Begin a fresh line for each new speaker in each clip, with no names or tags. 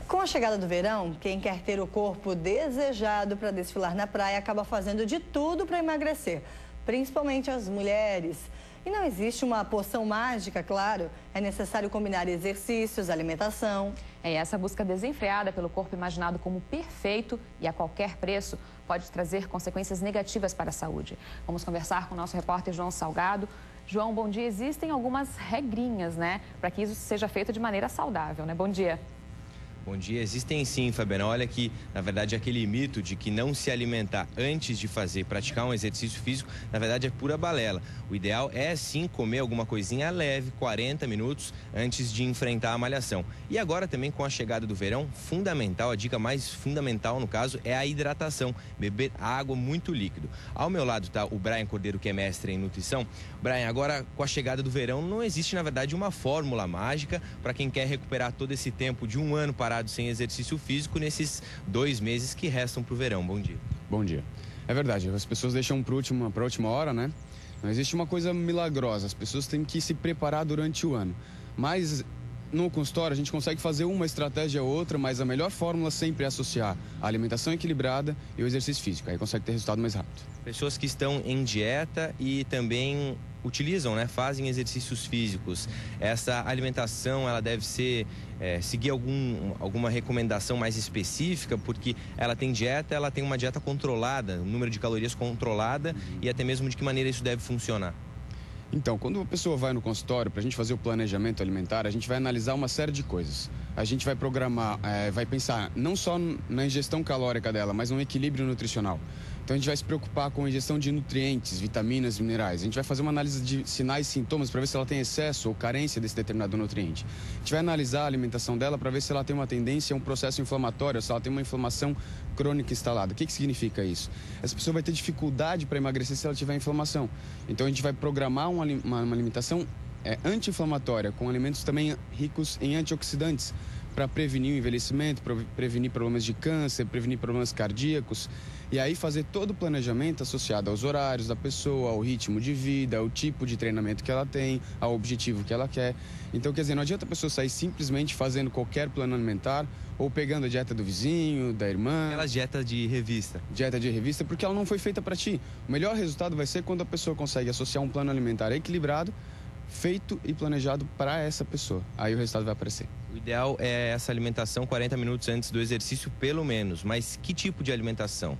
Com a chegada do verão, quem quer ter o corpo desejado para desfilar na praia acaba fazendo de tudo para emagrecer, principalmente as mulheres. E não existe uma poção mágica, claro, é necessário combinar exercícios, alimentação.
Essa busca desenfreada pelo corpo imaginado como perfeito e a qualquer preço pode trazer consequências negativas para a saúde. Vamos conversar com o nosso repórter João Salgado. João, bom dia. Existem algumas regrinhas, né, para que isso seja feito de maneira saudável, né? Bom dia.
Bom dia. Existem sim, Fabiana. Olha que, na verdade, aquele mito de que não se alimentar antes de praticar um exercício físico, na verdade, é pura balela. O ideal é sim comer alguma coisinha leve, 40 minutos antes de enfrentar a malhação. E agora também com a chegada do verão, fundamental, a dica mais fundamental no caso, é a hidratação. Beber água muito líquido. Ao meu lado está o Brian Cordeiro, que é mestre em nutrição. Brian, agora com a chegada do verão, não existe, na verdade, uma fórmula mágica para quem quer recuperar todo esse tempo de um ano parado sem exercício físico nesses 2 meses que restam para o verão. Bom dia.
Bom dia. É verdade, as pessoas deixam para a última hora, né? Não existe uma coisa milagrosa, as pessoas têm que se preparar durante o ano. Mas no consultório a gente consegue fazer uma estratégia ou outra, mas a melhor fórmula sempre é associar a alimentação equilibrada e o exercício físico. Aí consegue ter resultado mais rápido.
Pessoas que estão em dieta e também utilizam, né, fazem exercícios físicos. Essa alimentação, ela deve ser, seguir alguma recomendação mais específica, porque ela tem dieta, ela tem uma dieta controlada, um número de calorias controlada e até mesmo de que maneira isso deve funcionar.
Então, quando a pessoa vai no consultório para a gente fazer o planejamento alimentar, a gente vai analisar uma série de coisas. A gente vai programar, vai pensar não só na ingestão calórica dela, mas no equilíbrio nutricional. Então a gente vai se preocupar com a ingestão de nutrientes, vitaminas, minerais. A gente vai fazer uma análise de sinais e sintomas para ver se ela tem excesso ou carência desse determinado nutriente. A gente vai analisar a alimentação dela para ver se ela tem uma tendência a um processo inflamatório, se ela tem uma inflamação crônica instalada. O que significa isso? Essa pessoa vai ter dificuldade para emagrecer se ela tiver inflamação. Então a gente vai programar uma alimentação anti-inflamatória, com alimentos também ricos em antioxidantes, para prevenir o envelhecimento, prevenir problemas de câncer, prevenir problemas cardíacos. E aí fazer todo o planejamento associado aos horários da pessoa, ao ritmo de vida, ao tipo de treinamento que ela tem, ao objetivo que ela quer. Então, quer dizer, não adianta a pessoa sair simplesmente fazendo qualquer plano alimentar ou pegando a dieta do vizinho, da irmã.
Aquelas dietas de revista.
Dieta de revista, porque ela não foi feita para ti. O melhor resultado vai ser quando a pessoa consegue associar um plano alimentar equilibrado, feito e planejado para essa pessoa. Aí o resultado vai aparecer.
O ideal é essa alimentação 40 minutos antes do exercício, pelo menos. Mas que tipo de alimentação?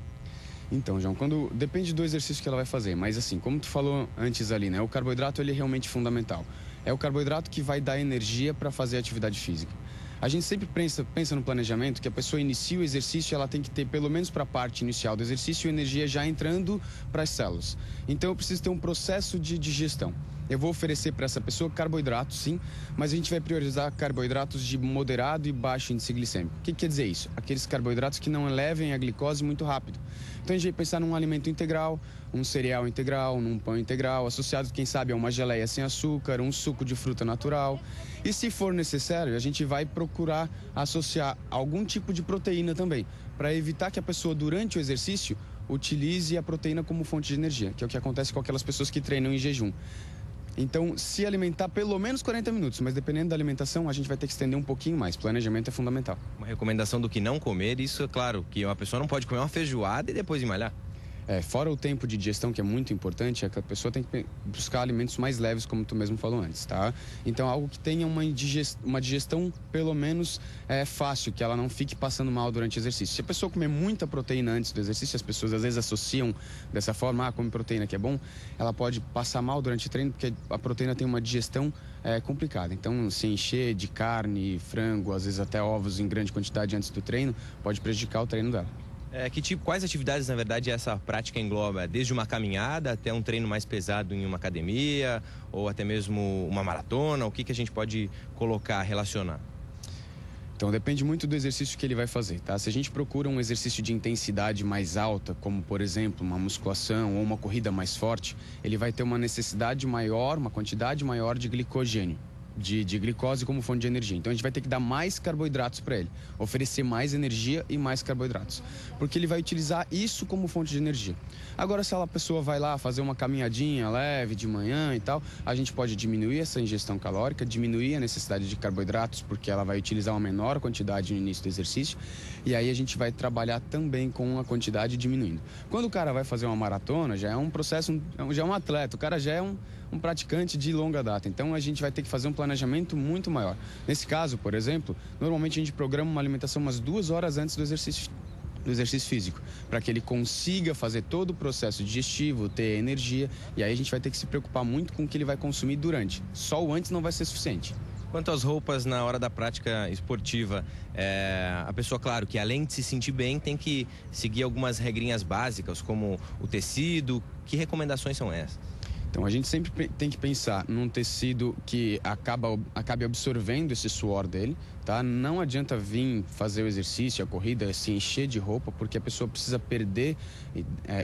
Então, João, depende do exercício que ela vai fazer, mas assim, como tu falou antes ali, né, o carboidrato ele é realmente fundamental. É o carboidrato que vai dar energia para fazer a atividade física. A gente sempre pensa no planejamento que a pessoa inicia o exercício, ela tem que ter, pelo menos para a parte inicial do exercício, energia já entrando para as células. Então, eu preciso ter um processo de digestão. Eu vou oferecer para essa pessoa carboidratos, sim, mas a gente vai priorizar carboidratos de moderado e baixo índice glicêmico. O que quer dizer isso? Aqueles carboidratos que não elevem a glicose muito rápido. Então a gente vai pensar num alimento integral, um cereal integral, num pão integral, associado, quem sabe, a uma geleia sem açúcar, um suco de fruta natural. E se for necessário, a gente vai procurar associar algum tipo de proteína também, para evitar que a pessoa, durante o exercício, utilize a proteína como fonte de energia, que é o que acontece com aquelas pessoas que treinam em jejum. Então, se alimentar pelo menos 40 minutos, mas dependendo da alimentação, a gente vai ter que estender um pouquinho mais. Planejamento é fundamental.
Uma recomendação do que não comer, isso é claro, que uma pessoa não pode comer uma feijoada e depois ir malhar.
Fora o tempo de digestão, que é muito importante, é que a pessoa tem que buscar alimentos mais leves, como tu mesmo falou antes, tá? Então, algo que tenha uma digestão, pelo menos, fácil, que ela não fique passando mal durante o exercício. Se a pessoa comer muita proteína antes do exercício, as pessoas às vezes associam dessa forma, come proteína que é bom, ela pode passar mal durante o treino, porque a proteína tem uma digestão complicada. Então, se encher de carne, frango, às vezes até ovos em grande quantidade antes do treino, pode prejudicar o treino dela.
Quais atividades, na verdade, essa prática engloba? Desde uma caminhada até um treino mais pesado em uma academia ou até mesmo uma maratona? O que a gente pode colocar, relacionar?
Então, depende muito do exercício que ele vai fazer, tá? Se a gente procura um exercício de intensidade mais alta, como, por exemplo, uma musculação ou uma corrida mais forte, ele vai ter uma necessidade maior, uma quantidade maior de glicogênio. de glicose como fonte de energia. Então a gente vai ter que dar mais carboidratos para ele, oferecer mais energia e mais carboidratos, porque ele vai utilizar isso como fonte de energia. Agora, se a pessoa vai lá fazer uma caminhadinha leve de manhã e tal, a gente pode diminuir essa ingestão calórica, diminuir a necessidade de carboidratos, porque ela vai utilizar uma menor quantidade no início do exercício, e aí a gente vai trabalhar também com a quantidade diminuindo. Quando o cara vai fazer uma maratona, já é um processo, já é um atleta, o cara já é um praticante de longa data. Então a gente vai ter que fazer um planejamento muito maior. Nesse caso, por exemplo, normalmente a gente programa uma alimentação umas 2 horas antes do exercício físico, para que ele consiga fazer todo o processo digestivo, ter energia, e aí a gente vai ter que se preocupar muito com o que ele vai consumir durante. Só o antes não vai ser suficiente.
Quanto às roupas na hora da prática esportiva, a pessoa, claro, que além de se sentir bem, tem que seguir algumas regrinhas básicas, como o tecido. Que recomendações são essas?
Então a gente sempre tem que pensar num tecido que acabe absorvendo esse suor dele, tá? Não adianta vir fazer o exercício, a corrida, se encher de roupa, porque a pessoa precisa perder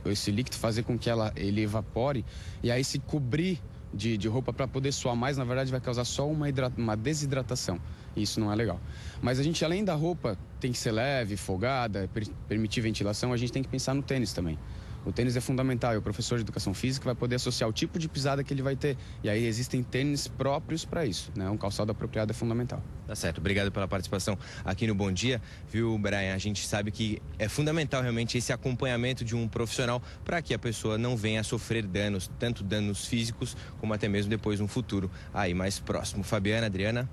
esse líquido, fazer com que ele evapore, e aí se cobrir de roupa para poder suar mais, na verdade vai causar só uma desidratação. Isso não é legal. Mas a gente, além da roupa, tem que ser leve, folgada, permitir ventilação, a gente tem que pensar no tênis também. O tênis é fundamental e o professor de educação física vai poder associar o tipo de pisada que ele vai ter. E aí existem tênis próprios para isso, né? Um calçado apropriado é fundamental.
Tá certo, obrigado pela participação aqui no Bom Dia. Viu, Brian? A gente sabe que é fundamental realmente esse acompanhamento de um profissional para que a pessoa não venha a sofrer danos, tanto danos físicos como até mesmo depois no futuro aí mais próximo. Fabiana, Adriana.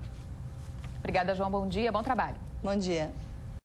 Obrigada, João. Bom dia, bom trabalho.
Bom dia.